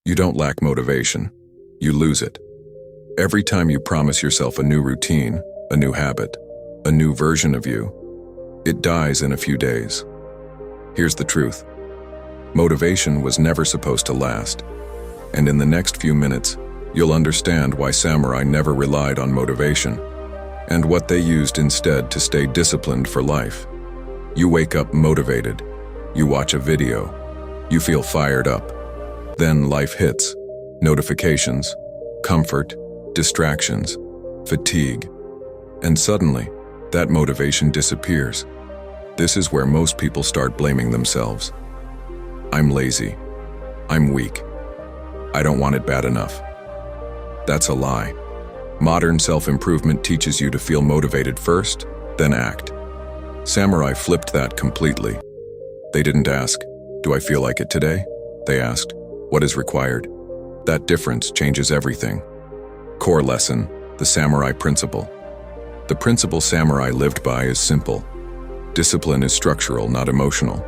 You don't lack motivation. You lose it. Every time you promise yourself a new routine, a new habit, a new version of you, it dies in a few days. Here's the truth. Motivation was never supposed to last. And in the next few minutes, you'll understand why samurai never relied on motivation and what they used instead to stay disciplined for life. You wake up motivated. You watch a video. You feel fired up. Then life hits. Notifications, comfort, distractions, fatigue. And suddenly, that motivation disappears. This is where most people start blaming themselves. I'm lazy. I'm weak. I don't want it bad enough. That's a lie. Modern self-improvement teaches you to feel motivated first, then act. Samurai flipped that completely. They didn't ask, "Do I feel like it today?" They asked, "What is required?" That difference changes everything. Core lesson, the samurai principle. The principle samurai lived by is simple. Discipline is structural, not emotional.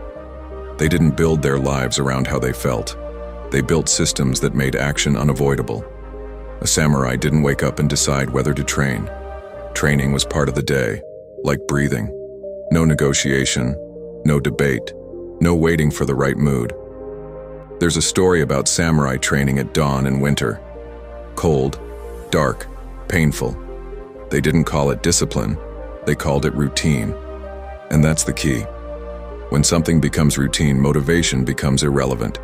They didn't build their lives around how they felt. They built systems that made action unavoidable. A samurai didn't wake up and decide whether to train. Training was part of the day, like breathing. No negotiation, no debate, no waiting for the right mood. There's a story about samurai training at dawn in winter. Cold, dark, painful. They didn't call it discipline, they called it routine. And that's the key. When something becomes routine, motivation becomes irrelevant.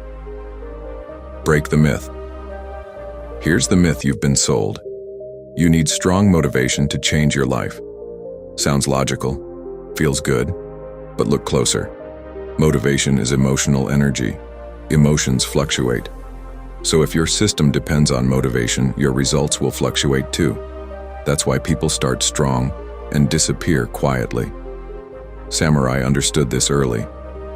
Break the myth. Here's the myth you've been sold. You need strong motivation to change your life. Sounds logical, feels good, but look closer. Motivation is emotional energy. Emotions fluctuate. So if your system depends on motivation, your results will fluctuate too. That's why people start strong and disappear quietly. Samurai understood this early.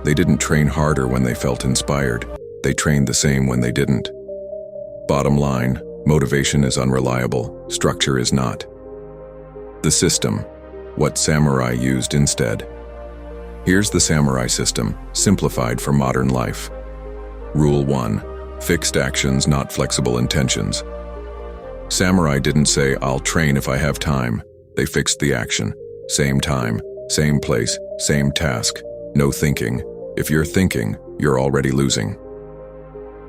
They didn't train harder when they felt inspired. They trained the same when they didn't. Bottom line, motivation is unreliable, structure is not. The system, what samurai used instead. Here's the samurai system, simplified for modern life. Rule 1. Fixed actions, not flexible intentions. Samurai didn't say, "I'll train if I have time." They fixed the action. Same time, same place, same task. No thinking. If you're thinking, you're already losing.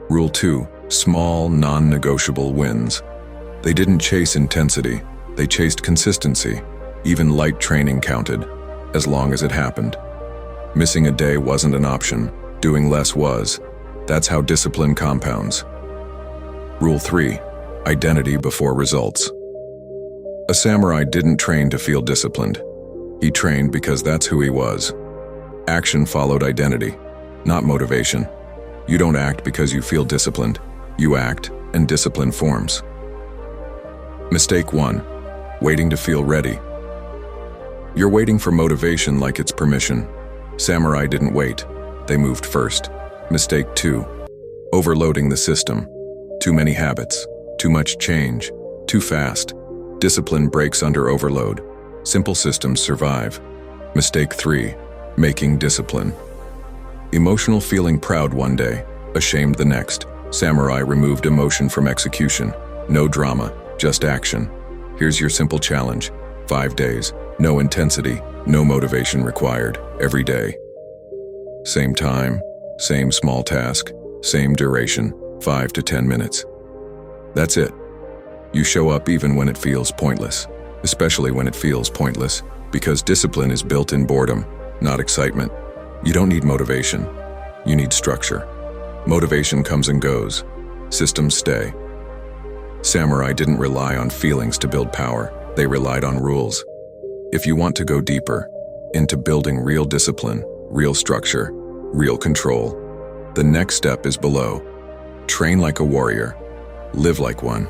Rule 2. Small, non-negotiable wins. They didn't chase intensity. They chased consistency. Even light training counted, as long as it happened. Missing a day wasn't an option. Doing less was. That's how discipline compounds. Rule 3. Identity before results. A samurai didn't train to feel disciplined. He trained because that's who he was. Action followed identity, not motivation. You don't act because you feel disciplined. You act, and discipline forms. Mistake 1. Waiting to feel ready. You're waiting for motivation like it's permission. Samurai didn't wait. They moved first. Mistake 2. Overloading the system. Too many habits. Too much change. Too fast. Discipline breaks under overload. Simple systems survive. Mistake 3. Making discipline. Emotional feeling proud one day, ashamed the next. Samurai removed emotion from execution. No drama, just action. Here's your simple challenge. 5 days, no intensity, no motivation required, every day. Same time, same small task, same duration, 5 to 10 minutes. That's it. You show up even when it feels pointless, especially when it feels pointless, because discipline is built in boredom, not excitement. You don't need motivation. You need structure. Motivation comes and goes. Systems stay. Samurai didn't rely on feelings to build power. They relied on rules. If you want to go deeper into building real discipline, real structure, real control, the next step is below. Train like a warrior. Live like one.